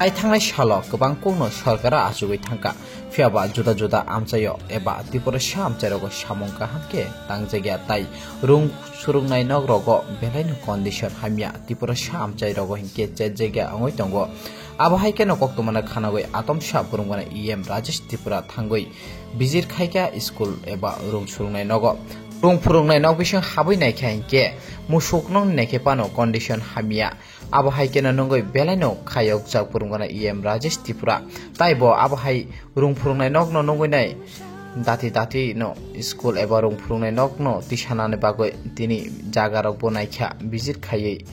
ai thanglai salo gobang kongno sarkara achugoi thangka phiaba juda juda amchayo eba Tripura sa amcharogo samung kahamke tangjagya tai rung surungnai nogrogo belaino condition hamya Tripura sa amchairogo hinke chejjagya angoi tongo abo haike no koktomana khanagoi atom sa burungmana em Rajesh Tripura thangoi bizir khaika school eba rung surungnai nogo rung furungnai nog bising haboi naikha hinke musuknong neke pano condition hamya abo haike no nongoi belaino khayok jak burungmana em Rajesh Tripura taibo abo hai rung furungnai nog no nongoi nai dati no school eba rung furungnai nog no tisanane bagoi tini jagarok bo naikha bizir khayei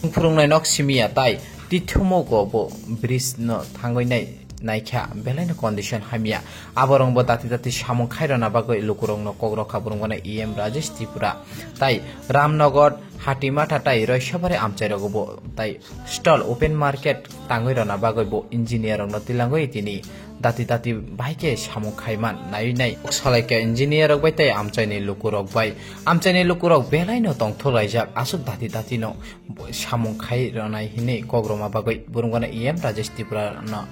rung furungnai nog simia tai tithumo go bo bridge no thangoi nai naikha belaino condition hamia aborong bo dati samung khairona bagoi lukurong no kogrok khaburungmana em Rajesh Tripura tai Ramnagar Hatimata tai roisabare amchairog bo tai stall open market tangoi rona bagoi bo engineer no tilangoi tini dati baike samung khaiman nai salaika engineer rok bai tai amchaini lukurok belaino tongtholaijak asuk dati no samung khai ronai hine kogroma bagoi burungmana em Rajesh Tripura no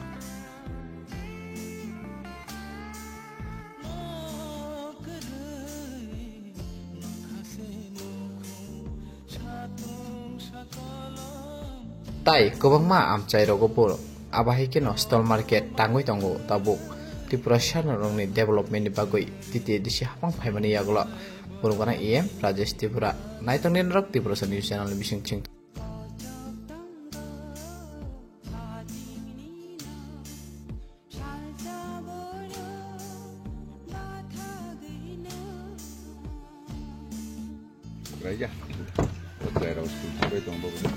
tai kobangma amchairogo bo abahaike no stall market tangoi tongo tabuk Tripura rongni development ni bagoi titi disi hapang phaimani yaglo burungana em Rajesh Tripura naitongni rok Tripura news channel bising ching Raja, daerah school sampai tong bawa.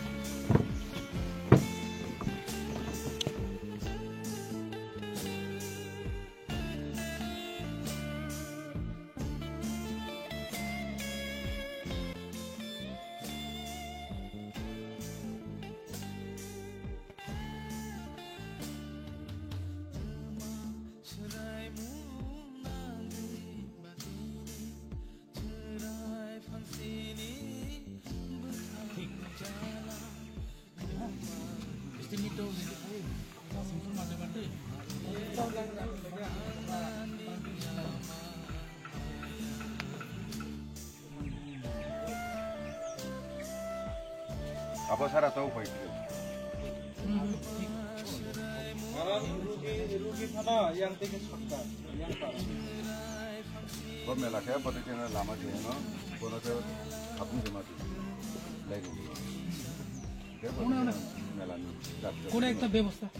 Apa syarat tahu baik? Rugi mana yang tinggi sakta, yang parah. Kau melaknya pada channel lama je, no? Kau nak apa ni mati? Lagi. Mana? Melani. Kau nak kita bebas tak?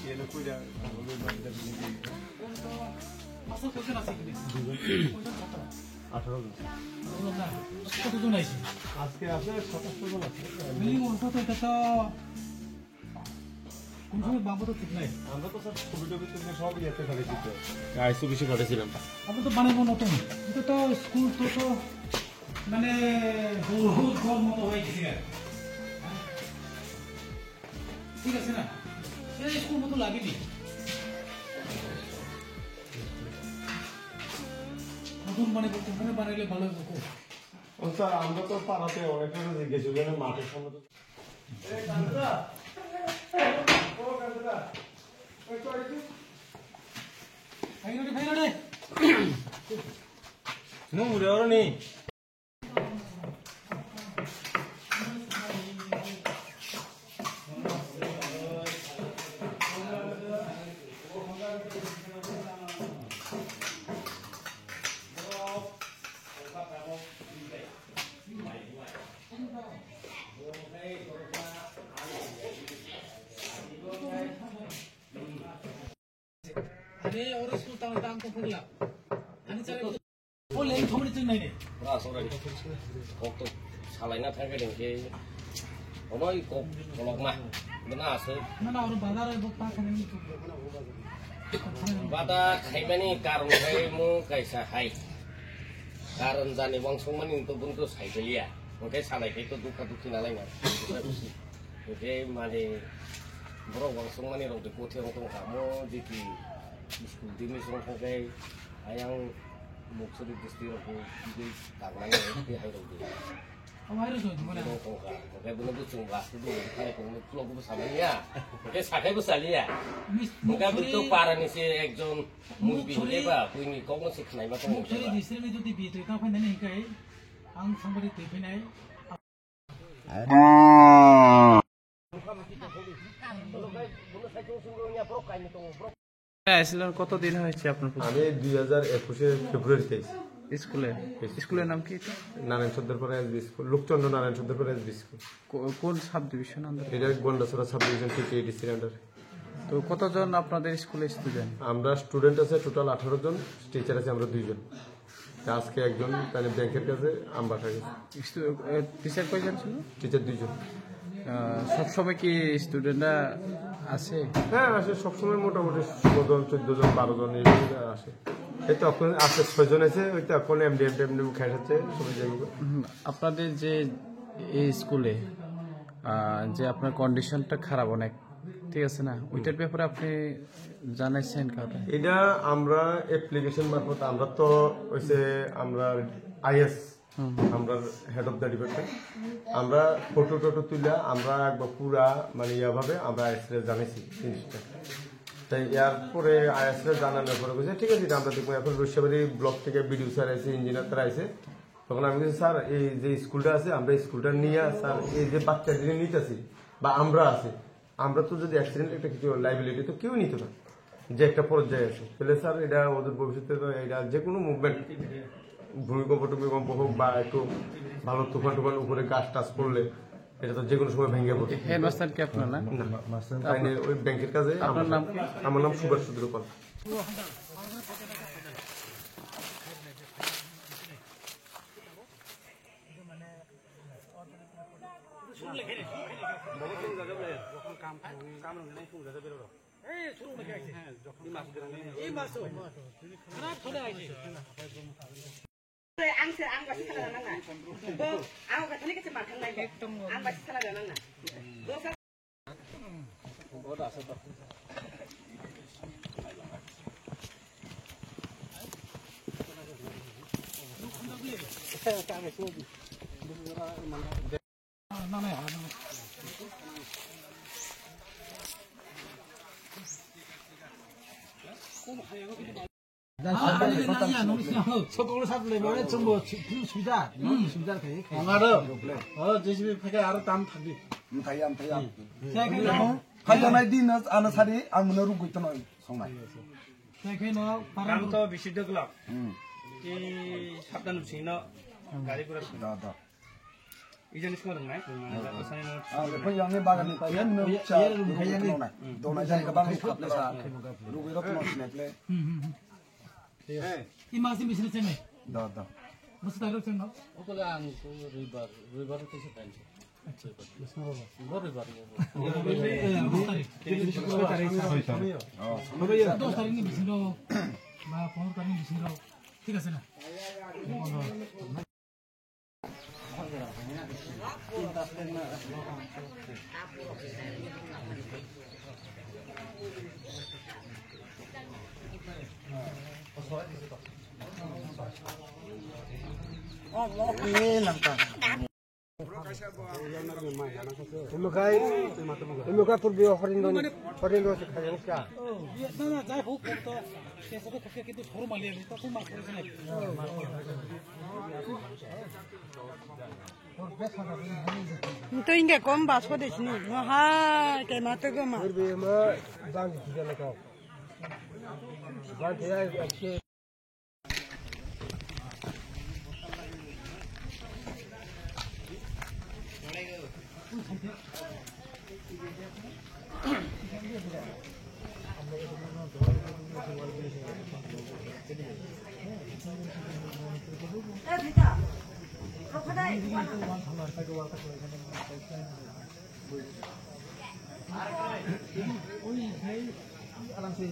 Ele cuida, Asal kau kena sih ni. 18 কতজন আইছে আজকে আছে 27 জন আছে billing অন্তত এটা তো কোন সময় বাবা তো ঠিক নাই আমরা তো স্যার ছবিটা ভিতরে সব ইয়াতে খাইছি তো আইসি বেশি খাইছিলাম আমরা তো বানাবো নতুন এটা তো স্কুল তো মানে বহুত ঘর মতো হয়ে গেছে ঠিক আছে না এই স্কুল মতো লাগেনি নতুন বানাবো কোনখানে বানাইলে ভালো হবে খুব স্যার আমরা তো পাড়াতে অনেকটা জিজ্ঞেস করি না মাঠের সামনে তো এই কান্দা ও কান্দা ওই তো আইছি ফাইনালে নো মুরে আর নেই Ini orang sultan tangkap pula. Ini cara 원래 저번에 찍나이네. Sorry. Kok tu salahnya tangga dengki. Ono ikut kolok mah. Benar sih. 나나 오늘 바다를 못 파는 게 Pada kaimani karun kaimu kaisa hai. Karun jani wang sungmani itu pun tu sai belia. Oke salah itu duka duki nalai nggak. Oke mari bro wang sungmani rong dikuti rong kamu di school di misong kagai ayang 목소리 디스티라고 이게 당나게 이렇게 하려고 그래. 와이러스 뭐라. Oke bener tuh cuma itu kayak kamu pulau gue samanya. Oke sakai besarnya. Oke betul parah nih si ekjon movie ini pak. Ini kau nggak sih kenapa kamu? 목소리 디스트리뷰 또 비트 카페 내는 이까이 앙 상벌이 대표나이. আসলেন কতদিন হয়েছে আপনার আমি 2021 ফেব্রুয়ারিতে স্কুলের নাম কি Narayan Sardarpara SB school Lokchandra Narayan Sardarpara SB school কোন সাব ডিভিশন আন্ডার এটা গন্ডাছড়া সাব ডিভিশন 58 আন্ডার তো কতজন আপনাদের স্কুলে স্টুডেন্ট আমরা স্টুডেন্ট আছে টোটাল 18 জন টিচার আছে আমরা 2 জন আজকে একজন তাহলে ব্যাংকের কাছে আমবাসা গেছে টিচার কয়জন ছিল টিচার 2 জন সবসময় কি স্টুডেন্টরা আসে হ্যাঁ আসে সবসময় মোটামুটি 16 জন 14 জন 12 জন এইভাবে আসে এই তো এখন আসে 6 জন আছে ওই তো এখন এমডি খাই যাচ্ছে সবাই যাবে আপনাদের যে এই স্কুলে যে আপনার কন্ডিশনটা খারাপ অনেক ঠিক আছে না ওইটার ব্যাপারে আপনি জানাইছেন কাউকে এটা আমরা অ্যাপ্লিকেশন মারফত আমরা তো হইছে আমরা আইএস আমরা হেড অফ দ্য ডিপার্টমেন্ট আমরা ফটো টটো তুলে আমরা একবার পুরা মানে ইয়াভাবে আমরা আইএস রে জানাইছি জিনিসটা তাই এরপরে আইএস রে জানানোর পরে বলছে ঠিক আছে আমরা দেখবো এখন রুশিয়াবাড়ি ব্লক থেকে বিডিও স্যার আছে ইঞ্জিনিয়ার তারা আছে তখন আমি বলছি স্যার এই যে স্কুলটা আছে আমরা স্কুলটা নিয়ে স্যার এই যে বাচ্চাদের নিতেছি বা আমরা আছি আমরা তো যদি অ্যাক্সিডেন্ট একটা কিছু লাইবিলিটি তো কেউ নিত না যে একটা পর্যায়ে আছে তাহলে স্যার এটা ওদের ভবিষ্যতে তো এটা যে কোনো মুভমেন্ট ভূমিকম্প হোক বা একটু ভালো তুফান উপরে গাছ টাছ পড়লে এটা তো যে কোনো সময় ভেঙে পড়ে হেডমাস্টার কি আপনার না ওই ব্যাংকের কাজে আপনার নাম কি আমার নাম Subhash Chandrapal ang masih salah nana. Aku katanya kecepat kan lagi. Ang masih salah nana. 속으로 사들래 말해 전부 수비자 수비자 돼. 강아로 제시비 패게 알아 땀 타기. Thayam Hajanai din ana sari ang menaru guito no songai. 너 काम तो बेसी डेभलप कि साबधान छैन गाडी कुरा Da da. इजन स्कुल हैन Ko yang ni bagan ni tayan no cha ruguito no. Dona jai ka bang kaple sa ruguito no sneple. 이 말씀 미실 때문에 Da da. 무슨 다른 생각? Otola ang river kasi pensi. 또 다른 게 무슨 거? 막 번호 다른 게 무슨 거? ঠিক আছে না? Lukai purbi horindo sekali ka. 나 자이 복 또 계속 그렇게 또 서로 말려 또 막 그러잖아. Itu ingat komba sudah sini. Wah, kayak mata gema. Purbi ma bang kijana ka. Bang ya আরামসে